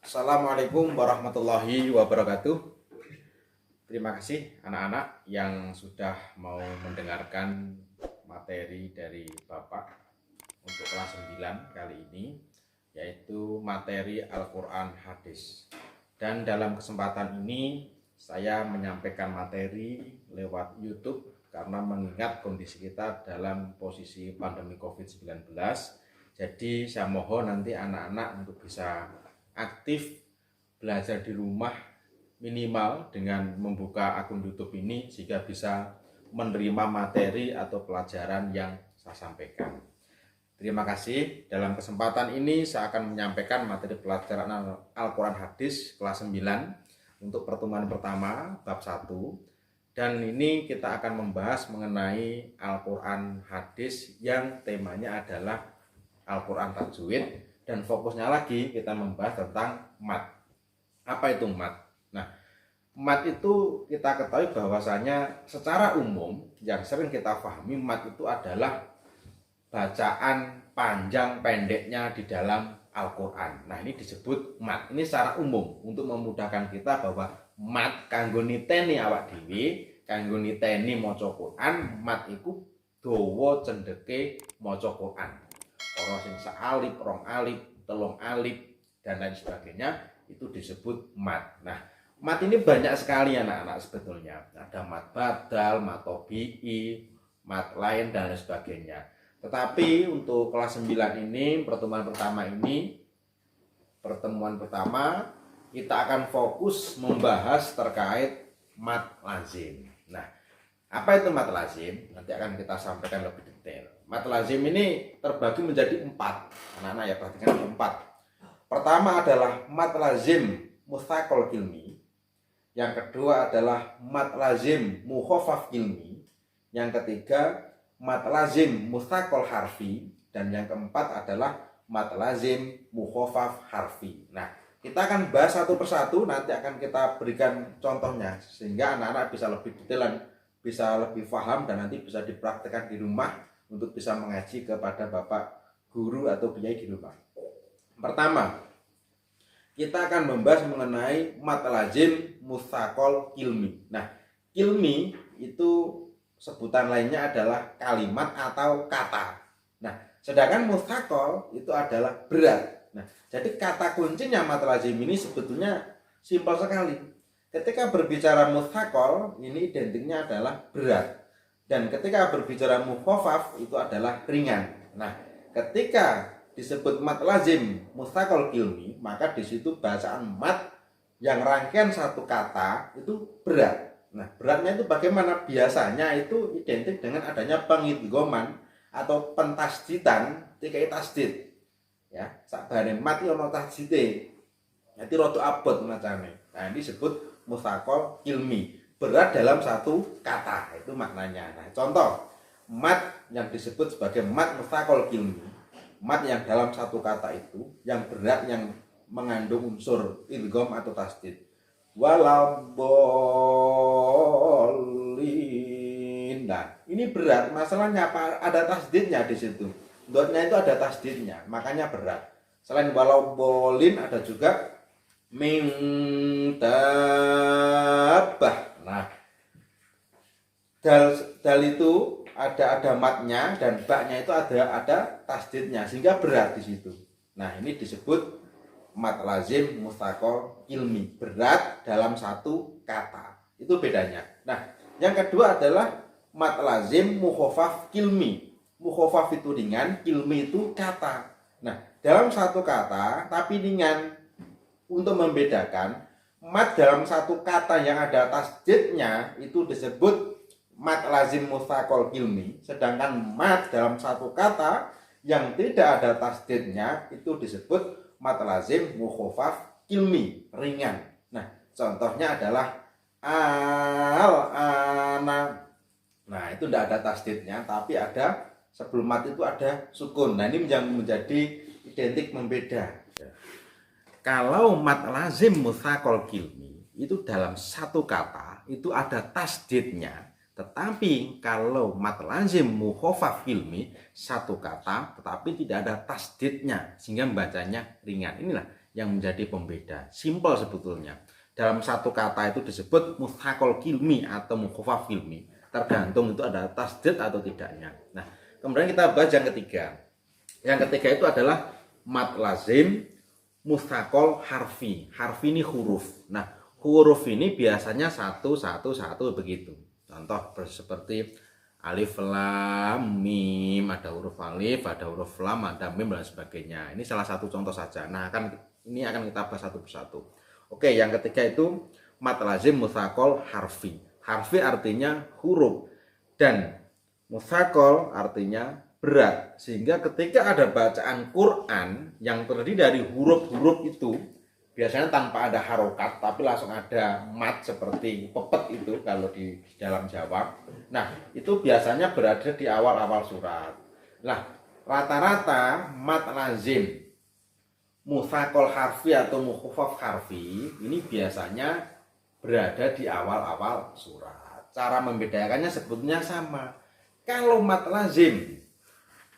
Assalamualaikum warahmatullahi wabarakatuh. Terima kasih anak-anak yang sudah mau mendengarkan materi dari Bapak untuk kelas 9 kali ini, yaitu materi Al-Quran Hadis. Dan dalam kesempatan ini saya menyampaikan materi lewat YouTube karena mengingat kondisi kita dalam posisi pandemi COVID-19. Jadi saya mohon nanti anak-anak untuk bisa aktif belajar di rumah minimal dengan membuka akun YouTube ini sehingga bisa menerima materi atau pelajaran yang saya sampaikan. Terima kasih. Dalam kesempatan ini saya akan menyampaikan materi pelajaran Al-Quran Hadis kelas 9 untuk pertemuan pertama bab 1. Dan ini kita akan membahas mengenai Al-Quran Hadis yang temanya adalah Al-Quran Tajwid. Dan fokusnya lagi kita membahas tentang mat. Apa itu mat? Nah, mat itu kita ketahui bahwasanya secara umum yang sering kita pahami mat itu adalah bacaan panjang pendeknya di dalam Al-Quran. Nah, ini disebut mat. Ini secara umum untuk memudahkan kita bahwa mat kanggo niteni awak dhewe, kanggo niteni maca Quran, mat iku dawa cendeke maca Quran. Orang sing sealif, rong alif, telung alif, dan lain sebagainya itu disebut mat. Nah, mat ini banyak sekali anak-anak sebetulnya. Ada mat badal, mat tobi'i, mat lain, dan lain sebagainya. Tetapi untuk kelas 9 ini, pertemuan pertama, kita akan fokus membahas terkait mat lazim. Nah, apa itu mat lazim? Nanti akan kita sampaikan lebih detail. Mat lazim ini terbagi menjadi 4. Anak-anak ya perhatikan 4. Pertama adalah mat lazim mustaqol ilmi. Yang kedua adalah mat lazim mukhafaf ilmi. Yang ketiga mat lazim mustaqol harfi. Dan yang keempat adalah mat lazim mukhafaf harfi. Nah, kita akan bahas satu persatu, nanti akan kita berikan contohnya sehingga anak-anak bisa lebih detailan, bisa lebih paham, dan nanti bisa dipraktikkan di rumah untuk bisa mengaji kepada bapak guru atau kiai di rumah. Pertama, kita akan membahas mengenai mat lazim mustaqol ilmi. Nah, ilmi itu sebutan lainnya adalah kalimat atau kata. Nah, sedangkan mustaqol itu adalah berat. Nah, jadi kata kuncinya mat lazim ini sebetulnya simpel sekali. Ketika berbicara mustaqol, ini identiknya adalah berat. Dan ketika berbicara mukhafaf itu adalah ringan. Nah, ketika disebut mat lazim mustaqol ilmi, maka di situ bacaan mat yang rangkaian satu kata itu berat. Nah, beratnya itu bagaimana? Biasanya itu identik dengan adanya pengidghaman atau pentasdidan, tikai tasdid. Ya, sakbane mat ono tasdide. Jadi rada abot macane. Nah, ini disebut mustaqol ilmi. Berat dalam satu kata, itu maknanya. Nah, contoh mat yang disebut sebagai mat mustaqol ilmi, mat yang dalam satu kata itu yang berat, yang mengandung unsur idgham atau tasdid. Walabolin. Nah, ini berat. Masalahnya apa? Ada tasdidnya di situ. Dotnya itu ada tasdidnya, makanya berat. Selain walabolin ada juga mintabah. Nah, dal itu ada matnya, dan baknya itu ada tasdidnya sehingga berat di situ. Nah, ini disebut mat lazim mustaqol ilmi, berat dalam satu kata. Itu bedanya. Nah, yang kedua adalah mat lazim mukhafaf ilmi. Mukhafaf itu ringan, ilmi itu kata. Nah, dalam satu kata tapi ringan. Untuk membedakan, mat dalam satu kata yang ada tasdidnya itu disebut mat lazim mustaqol ilmi, sedangkan mat dalam satu kata yang tidak ada tasdidnya itu disebut mat lazim mukhafaf ilmi, ringan. Nah, contohnya adalah al-ana. Nah, itu tidak ada tasdidnya, tapi ada sebelum mat itu ada sukun. Nah, ini yang menjadi identik membeda. Kalau mat lazim mustaqol ilmi itu dalam satu kata itu ada tasdidnya, tetapi kalau mat lazim mukhafaf ilmi satu kata tetapi tidak ada tasdidnya sehingga membacanya ringan. Inilah yang menjadi pembeda. Simpel sebetulnya. Dalam satu kata itu disebut muthaqal kilmi atau mukhafaf kilmi. Tergantung itu ada tasdid atau tidaknya. Nah, kemudian kita bahas yang ketiga. Yang ketiga itu adalah mad lazim muthaqal harfi. Harfi ini huruf. Nah, huruf ini biasanya satu begitu. Contoh seperti alif lam mim, ada huruf alif, ada huruf lam, ada mim dan sebagainya. Ini salah satu contoh saja. Nah, ini akan kita bahas satu persatu. Oke, yang ketiga itu mad lazim muthaqal harfi. Harfi artinya huruf dan muthaqal artinya berat. Sehingga ketika ada bacaan Quran yang terdiri dari huruf-huruf itu biasanya tanpa ada harokat tapi langsung ada mat seperti pepet itu kalau di dalam Jawa. Nah, itu biasanya berada di awal-awal surat. Nah, rata-rata mat lazim muthaqal harfi atau mukhafaf harfi ini biasanya berada di awal-awal surat. Cara membedakannya sebetulnya sama. Kalau mat lazim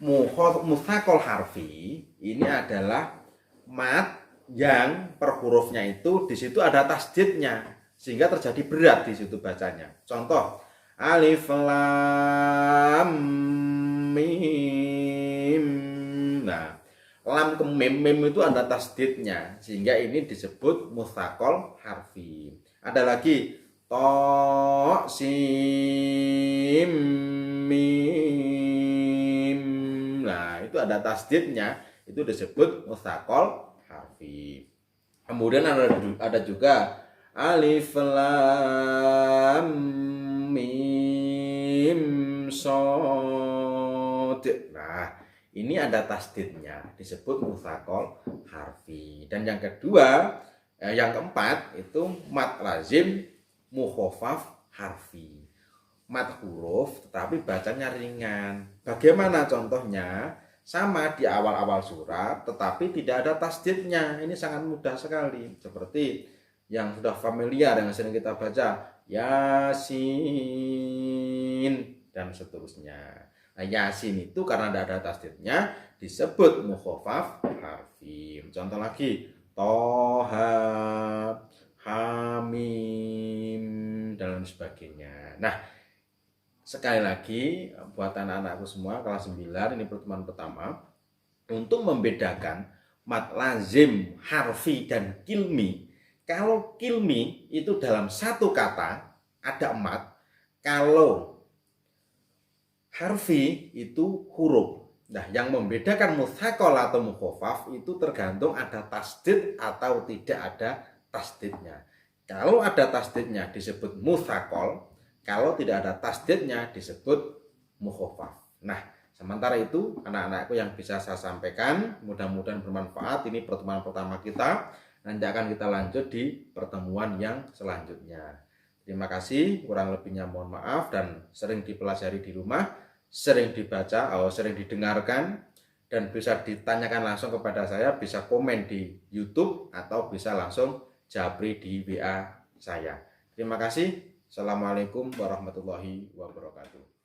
muthaqal harfi ini adalah mat yang per hurufnya itu di situ ada tasdidnya sehingga terjadi berat di situ bacanya. Contoh alif lam mim. Nah, lam ke mim itu ada tasdidnya sehingga ini disebut muthaqal harfi. Ada lagi to sim mim. Nah, itu ada tasdidnya, itu disebut muthaqal harfi. Kemudian ada juga alif lam mim shad. Nah, ini ada tasdidnya, disebut muthaqal harfi. Dan yang kedua, yang keempat itu mad lazim mukhafaf harfi. Mad huruf tetapi bacanya ringan. Bagaimana contohnya? Sama di awal-awal surat tetapi tidak ada tasdidnya. Ini sangat mudah sekali. Seperti yang sudah familiar yang sering kita baca Yasin dan seterusnya. Nah, Yasin itu karena tidak ada tasdidnya disebut mukhafaf harfi. Contoh lagi Toha, Hamim dan sebagainya. Nah, sekali lagi buat anak-anakku semua kelas 9 ini pertemuan pertama untuk membedakan mad lazim harfi dan kilmi. Kalau kilmi itu dalam satu kata ada mad, kalau harfi itu huruf. Nah, yang membedakan muthaqal atau mukhafaf itu tergantung ada tasdid atau tidak ada tasdidnya. Kalau ada tasdidnya disebut muthaqal, kalau tidak ada tasdidnya disebut mukhafaf. Nah, sementara itu anak-anakku yang bisa saya sampaikan, mudah-mudahan bermanfaat. Ini pertemuan pertama kita. Nanti akan kita lanjut di pertemuan yang selanjutnya. Terima kasih, kurang lebihnya mohon maaf dan sering dipelajari di rumah, sering dibaca, sering didengarkan dan bisa ditanyakan langsung kepada saya, bisa komen di YouTube atau bisa langsung japri di WA saya. Terima kasih. Assalamualaikum warahmatullahi wabarakatuh.